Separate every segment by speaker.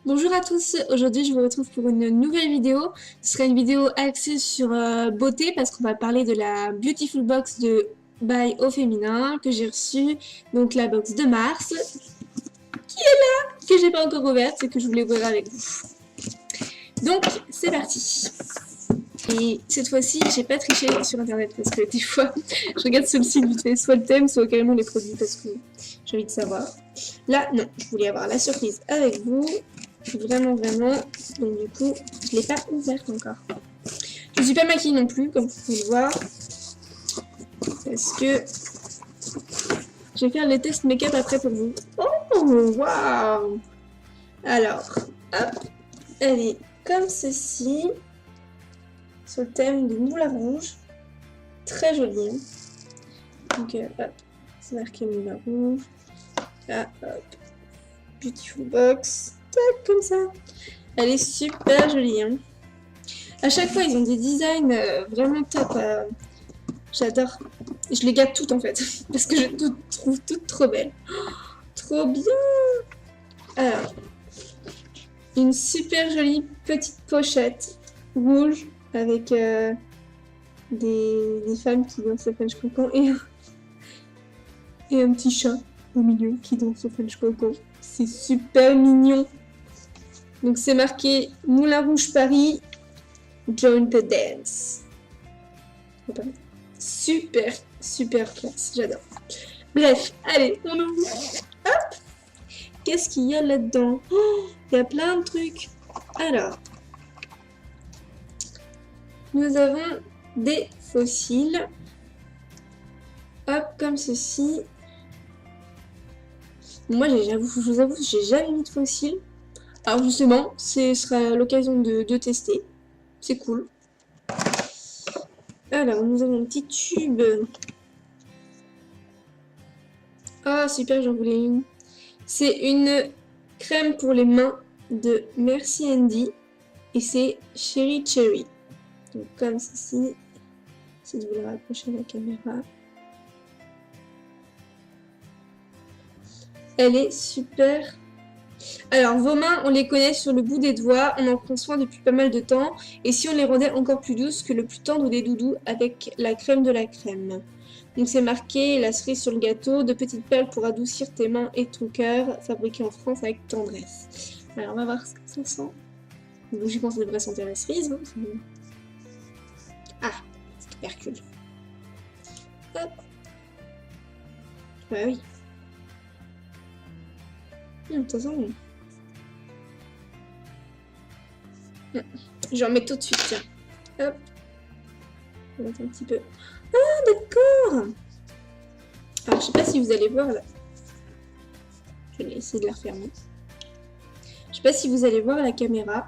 Speaker 1: Bonjour à tous, aujourd'hui je vous retrouve pour une nouvelle vidéo. Ce sera une vidéo axée sur beauté parce qu'on va parler de la Beautiful Box de by Au Féminin que j'ai reçue, donc la box de mars, que j'ai pas encore ouverte et que je voulais ouvrir avec vous. Donc c'est parti. Et cette fois-ci, j'ai pas triché sur internet parce que des fois, je regarde sur le site vite fait soit le thème, soit carrément les produits parce que j'ai envie de savoir. Là, non, je voulais avoir la surprise avec vous. Vraiment. Donc du coup, je l'ai pas ouverte encore. Je suis pas maquillée non plus, comme vous pouvez le voir. Parce que je vais faire les tests make-up après pour vous. Oh, waouh! Alors, hop, elle est comme ceci. Sur le thème de Moulin Rouge. Très jolie. Hein. Donc, hop, c'est marqué Moulin Rouge. Là, hop, Beautiful Box. Tac, comme ça. Elle est super jolie. Hein. À chaque fois, ils ont des designs vraiment top. J'adore. Je les gâte toutes en fait. Parce que je trouve toutes trop belles. Oh, trop bien! Alors, une super jolie petite pochette rouge avec des femmes qui dansent au French Cancan et un petit chat au milieu qui danse au French Cancan. C'est super mignon. Donc c'est marqué Moulin Rouge Paris, Join the Dance. Super classe, j'adore. Bref, allez, on ouvre. Hop! Qu'est-ce qu'il y a là-dedans? Oh, il y a plein de trucs. Alors, nous avons des fossiles. Hop, comme ceci. Moi, je vous avoue, j'ai jamais mis de fossiles. Alors justement, ce sera l'occasion de tester. C'est cool. Alors, nous avons un petit tube. Ah, super, j'en voulais une. C'est une crème pour les mains de Merci Andy. Et c'est Cherry Cherry. Donc comme ceci. Si vous le rapprochez de la caméra. Elle est super. Alors, vos mains, on les connaît sur le bout des doigts, on en prend soin depuis pas mal de temps. Et si on les rendait encore plus douces que le plus tendre des doudous avec la crème de la crème. Donc c'est marqué la cerise sur le gâteau, de petites perles pour adoucir tes mains et ton cœur, fabriqué en France avec tendresse. Alors on va voir ce que ça sent. Donc j'y pense que ça devrait sentir la cerise. Hein. Ah, c'est tubercule. Hop. Ouais, oui. Ça sent bon. J'en mets tout de suite, tiens. Hop. On va mettre un petit peu. Ah, d'accord. Alors, je sais pas si vous allez voir là. Je vais essayer de la refermer. Je sais pas si vous allez voir la caméra.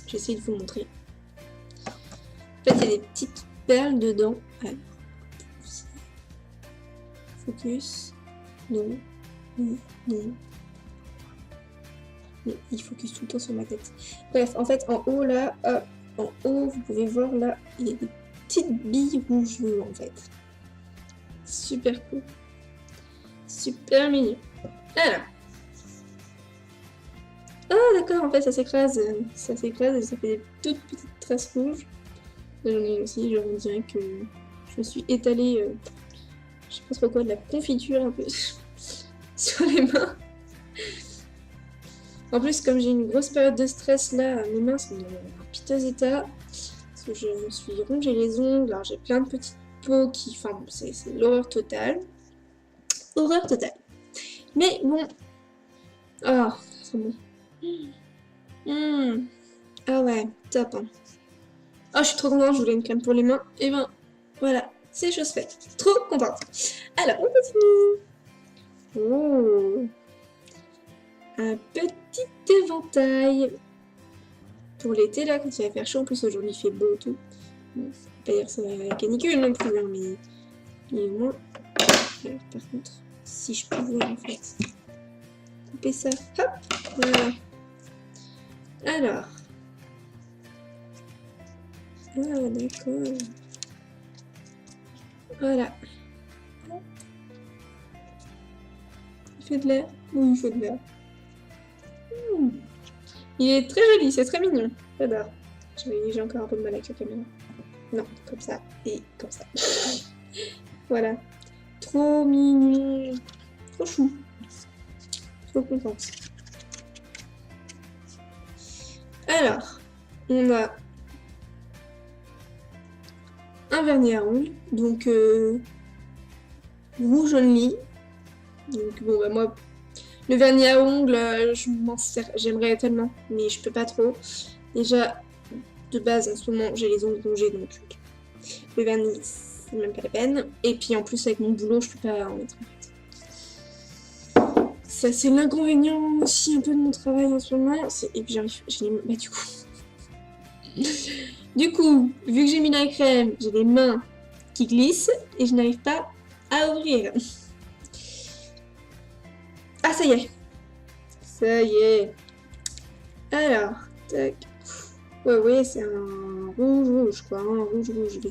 Speaker 1: J'essaie de vous montrer. En fait, il y a des petites perles dedans. Alors, focus. Non. Non. Non. Mais il focus tout le temps sur ma tête. Bref, en fait, en haut là, hop, en haut, vous pouvez voir là, il y a des petites billes rouges en fait. Super cool. Super mignon. Alors. Ah d'accord, en fait, ça s'écrase et ça fait des toutes petites traces rouges. J'en ai aussi, on dirait que je me suis étalée, je sais pas trop quoi, de la confiture un peu sur les mains. En plus, comme j'ai une grosse période de stress là, mes mains sont en piteux état. Parce que je me suis rongé les ongles, alors j'ai plein de petites peaux qui... Enfin, bon, c'est l'horreur totale. Horreur totale. Mais bon... Oh, c'est bon. Mmh. Ah ouais, top. Hein. Oh, je suis trop contente, je voulais une crème pour les mains. Et ben, voilà, c'est chose faite. Trop contente. Alors, on continue. Oh, un petit éventail pour l'été là quand il va faire chaud. En plus aujourd'hui il fait beau et tout. Bon, pas dire que c'est la canicule non plus hein, mais au moins. Alors, par contre si je pouvais en fait couper ça, hop, voilà. Alors ah d'accord, voilà. Il fait de l'air. Oui, il fait de l'air. Il est très joli, c'est très mignon. J'adore. J'ai encore un peu de mal avec la caméra. Non, comme ça et comme ça. Voilà. Trop mignon. Trop chou. Trop contente. Alors, on a un vernis à ongles. Donc, rouge only. Donc, bon, bah, moi, le vernis à ongles, je m'en sers. J'aimerais tellement, mais je peux pas trop. Déjà, de base, en ce moment, j'ai les ongles rongés, donc le vernis, c'est même pas la peine. Et puis en plus, avec mon boulot, je peux pas en mettre en fait. Ça, c'est l'inconvénient aussi un peu de mon travail en ce moment. Et puis j'arrive, bah du coup... Du coup, vu que j'ai mis la crème, j'ai les mains qui glissent et je n'arrive pas à ouvrir. Ah, ça y est. Ça y est. Alors, tac. Ouais, ouais, c'est un rouge, quoi. Un rouge. Je vais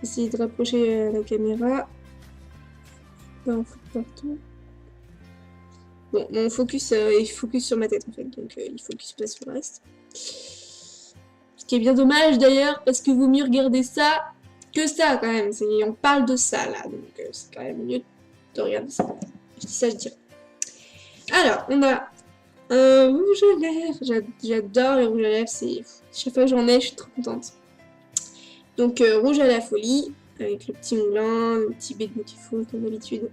Speaker 1: essayer de rapprocher la caméra. Pas en foutre partout. Bon, mon focus, il focus sur ma tête, en fait. Donc, il focus pas sur le reste. Ce qui est bien dommage, d'ailleurs, parce que vaut mieux regarder ça que ça, quand même. On parle de ça, là. Donc, c'est quand même mieux de regarder ça. Je dis ça, je dirais. Alors, on a un rouge à lèvres. J'adore les rouges à lèvres. Chaque fois que j'en ai, je suis trop contente. Donc, rouge à la folie, avec le petit moulin, le petit Be Beautiful, comme d'habitude.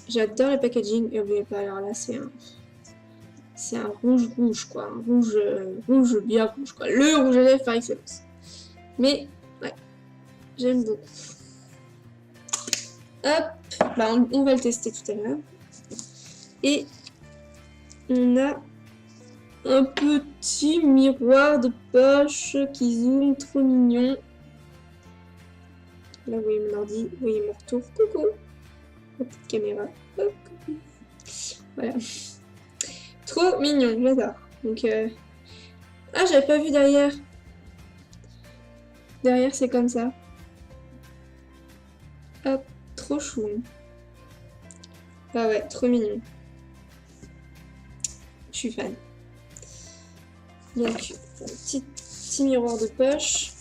Speaker 1: J'adore le packaging. Et vous pas, alors là, c'est un rouge, quoi. Un rouge bien rouge, quoi. Le rouge à lèvres par excellence. Mais, ouais, j'aime beaucoup. Hop, bah, on va le tester tout à l'heure. Et on a un petit miroir de poche qui zoome, trop mignon. Là, vous voyez mon ordi, vous voyez mon retour. Coucou. La petite caméra. Hop, coucou. Voilà. Trop mignon, j'adore. Donc, ah, j'avais pas vu derrière. Derrière, c'est comme ça. Hop, trop chou. Ah ouais, trop mignon. Je suis fan. Donc, petit miroir de poche.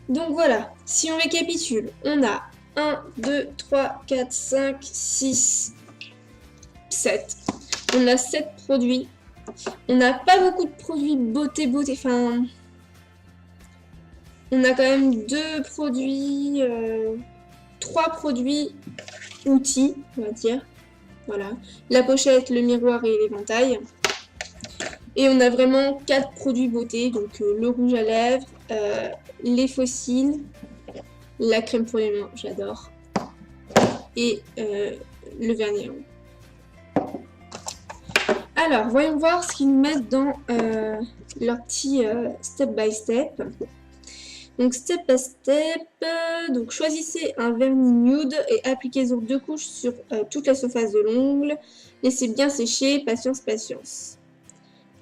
Speaker 1: Donc voilà, si on récapitule, on a 1, 2, 3, 4, 5, 6, 7. On a 7 produits. On n'a pas beaucoup de produits beauté. Enfin, on a quand même 2 produits, 3 produits outils, on va dire. Voilà, la pochette, le miroir et l'éventail. Et on a vraiment 4 produits beauté, donc le rouge à lèvres, les fossiles, la crème pour les mains, j'adore, et le vernis à ongles. Alors, voyons voir ce qu'ils nous mettent dans leur petit step by step. Donc, step by step, donc choisissez un vernis nude et appliquez-en 2 couches sur toute la surface de l'ongle. Laissez bien sécher, patience.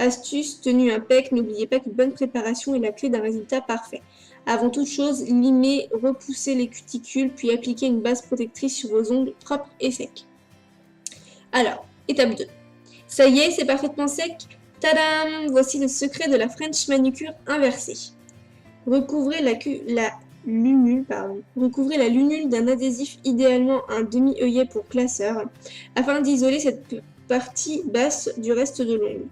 Speaker 1: Astuce, tenue impec, n'oubliez pas qu'une bonne préparation est la clé d'un résultat parfait. Avant toute chose, limez, repoussez les cuticules, puis appliquez une base protectrice sur vos ongles propres et secs. Alors, étape 2. Ça y est, c'est parfaitement sec. Tadam! Voici le secret de la French manucure inversée. Recouvrez la lunule d'un adhésif, idéalement un demi-œillet pour classeur, afin d'isoler cette partie basse du reste de l'ongle.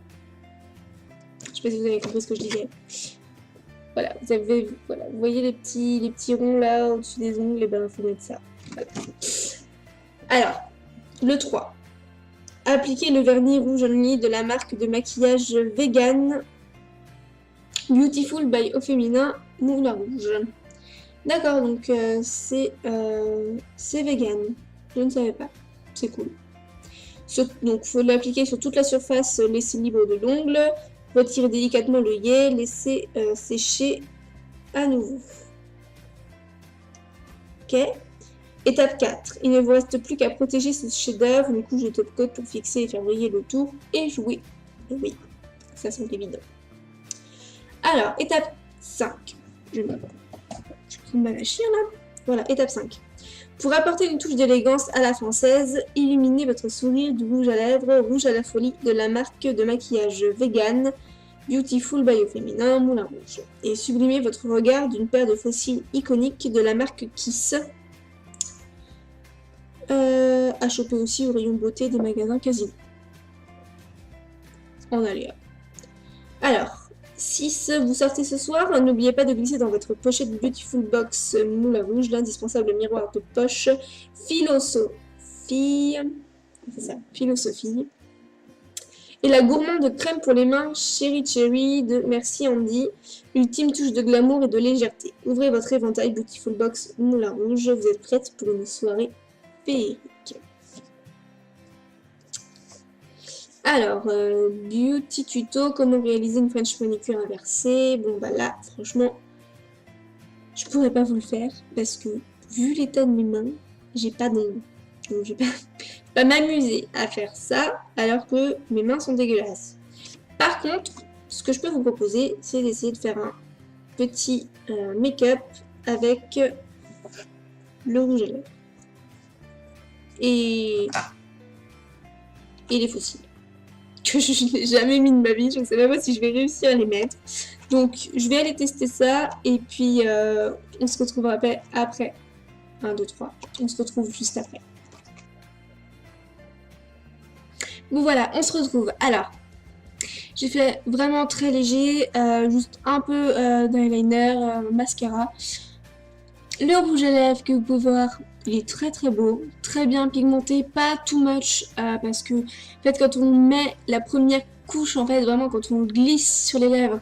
Speaker 1: Je sais pas si vous avez compris ce que je disais. Voilà, vous voyez les petits ronds là au-dessus des ongles, et ben il faut mettre ça. Voilà. Alors, le 3. Appliquez le vernis rouge only de la marque de maquillage vegan Beautiful by Au Féminin Moulin Rouge. D'accord, donc c'est vegan. Je ne savais pas. C'est cool. Donc, il faut l'appliquer sur toute la surface laissée libre de l'ongle. Retirez délicatement l'œillet, laissez sécher à nouveau. Ok. Étape 4. Il ne vous reste plus qu'à protéger ce chef-d'œuvre, une couche de top coat pour fixer et faire briller le tour et jouer. Et oui, ça semble évident. Alors, étape 5. Je prends mal à chier là. Voilà, étape 5. Pour apporter une touche d'élégance à la française, illuminez votre sourire du rouge à lèvres Rouge à la folie de la marque de maquillage vegan Beautiful by Au Féminin Moulin Rouge. Et sublimez votre regard d'une paire de faux cils iconiques de la marque Kiss. À choper aussi au rayon beauté des magasins Casino. En aléa. Alors, 6. Vous sortez ce soir, n'oubliez pas de glisser dans votre pochette Beautiful Box Moulin Rouge l'indispensable miroir de poche Philosophie. C'est ça, Philosophie. Et la gourmande crème pour les mains Cherry Cherry de Merci Andy. Ultime touche de glamour et de légèreté. Ouvrez votre éventail Beautiful Box Moulin Rouge. Vous êtes prête pour une soirée féerique. Alors, beauty tuto, comment réaliser une French manicure inversée. Bon bah là, franchement, je pourrais pas vous le faire parce que vu l'état de mes mains, j'ai pas d'ongles. Donc je vais pas m'amuser à faire ça alors que mes mains sont dégueulasses. Par contre, ce que je peux vous proposer, c'est d'essayer de faire un petit make-up avec le rouge à lèvres et les faux cils que je n'ai jamais mis de ma vie. Je ne sais même pas si je vais réussir à les mettre. Donc je vais aller tester ça et puis on se retrouvera après. 1, 2, 3. On se retrouve juste après. Bon voilà, on se retrouve. Alors, j'ai fait vraiment très léger, juste un peu d'eyeliner, mascara. Le rouge à lèvres que vous pouvez voir, il est très très beau, très bien pigmenté, pas too much, parce que en fait quand on met la première couche, en fait vraiment quand on glisse sur les lèvres,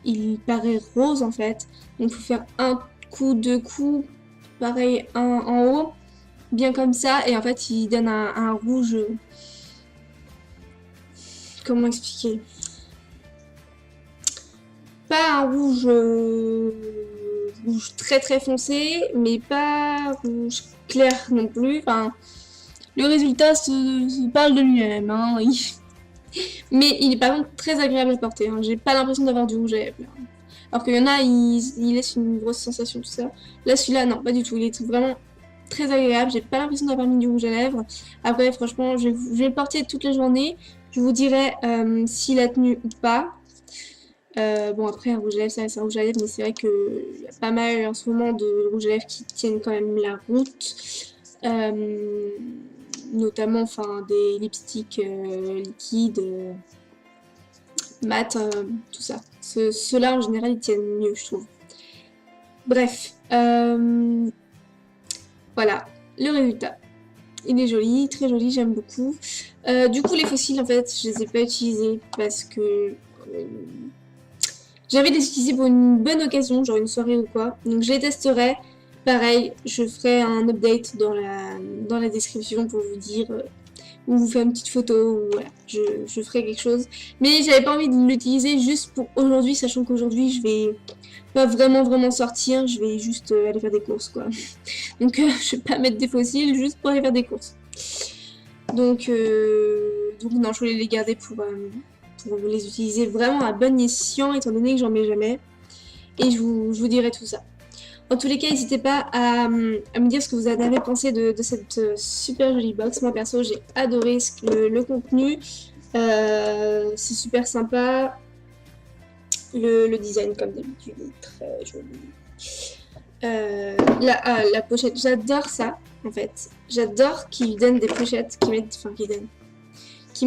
Speaker 1: il paraît rose en fait. Donc il faut faire un coup, 2 coups, pareil un en haut, bien comme ça, et en fait il donne un rouge. Comment expliquer? Pas un rouge, rouge très très foncé, mais pas rouge clair non plus. Enfin, le résultat se parle de lui-même. Hein. Mais il est par contre très agréable à porter. Hein. J'ai pas l'impression d'avoir du rouge à lèvres. Alors qu'il y en a, il laisse une grosse sensation, tout ça. Là, celui-là, non, pas du tout. Il est vraiment très agréable. J'ai pas l'impression d'avoir mis du rouge à lèvres. Après, franchement, je vais le porter toute la journée. Je vous dirai s'il a tenu ou pas. Bon, après, un rouge à lèvres, ça reste un rouge à lèvres, mais c'est vrai qu'il y a pas mal en ce moment de rouge à lèvres qui tiennent quand même la route. Notamment, enfin, des lipsticks liquides, mat, tout ça. Ceux-là, en général, ils tiennent mieux, je trouve. Bref, voilà, le résultat. Il est joli, très joli, j'aime beaucoup. Du coup, les fossiles, en fait, je les ai pas utilisés parce que j'avais les utiliser pour une bonne occasion, genre une soirée ou quoi. Donc je les testerai. Pareil, je ferai un update dans la description pour vous dire, ou vous faire une petite photo, ou voilà, je ferai quelque chose. Mais j'avais pas envie de l'utiliser juste pour aujourd'hui, sachant qu'aujourd'hui je vais pas vraiment sortir, je vais juste aller faire des courses quoi. Donc je vais pas mettre des fossiles juste pour aller faire des courses. Donc non, je voulais les garder pour les utiliser vraiment à bon escient, étant donné que j'en mets jamais. Et je vous dirai tout ça. En tous les cas, n'hésitez pas à me dire ce que vous en avez pensé de cette super jolie box. Moi perso, j'ai adoré le contenu. C'est super sympa. Le design, comme d'habitude, est très joli. La pochette, j'adore ça, en fait. J'adore qu'ils donnent des pochettes, qu'ils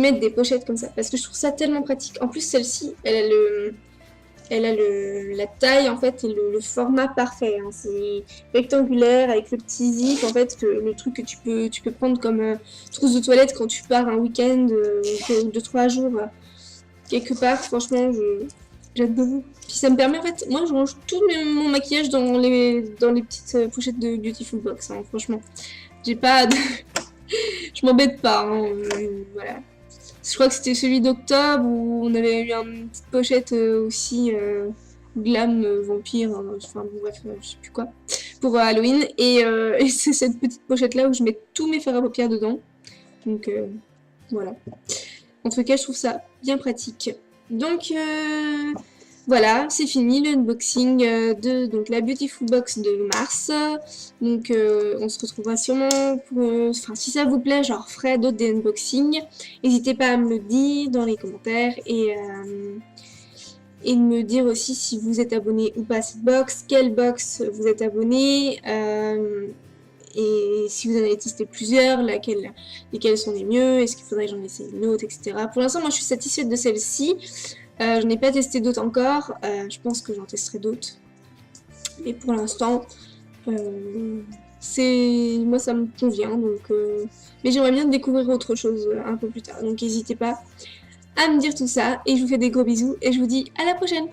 Speaker 1: mettent des pochettes comme ça, parce que je trouve ça tellement pratique. En plus, celle-ci, elle a la taille, en fait, et le format parfait. Hein. C'est rectangulaire, avec le petit zip, en fait, le truc que tu peux prendre comme trousse de toilette quand tu pars un week-end de 3 jours quelque part. Franchement, j'adore. Puis ça me permet, en fait, moi je range tout mon maquillage dans les petites pochettes de Beautiful Box, hein, franchement. J'ai pas de... je m'embête pas, hein, voilà. Je crois que c'était celui d'octobre où on avait eu une petite pochette aussi glam vampire, enfin bref, je sais plus quoi, pour Halloween. Et c'est cette petite pochette là où je mets tous mes fards à paupières dedans. Donc voilà. En tout cas, je trouve ça bien pratique. Donc Voilà, c'est fini le unboxing de donc, la Beautiful Box de mars. Donc on se retrouvera sûrement pour... Enfin, si ça vous plaît, genre ferai d'autres des unboxings. N'hésitez pas à me le dire dans les commentaires et de me dire aussi si vous êtes abonné ou pas à cette box, quelle box vous êtes abonné, et si vous en avez testé plusieurs, lesquelles sont les mieux, est-ce qu'il faudrait que j'en essaye une autre, etc. Pour l'instant, moi je suis satisfaite de celle-ci. Je n'ai pas testé d'autres encore, je pense que j'en testerai d'autres. Mais pour l'instant, moi ça me convient, donc mais j'aimerais bien découvrir autre chose un peu plus tard. Donc n'hésitez pas à me dire tout ça, et je vous fais des gros bisous, et je vous dis à la prochaine!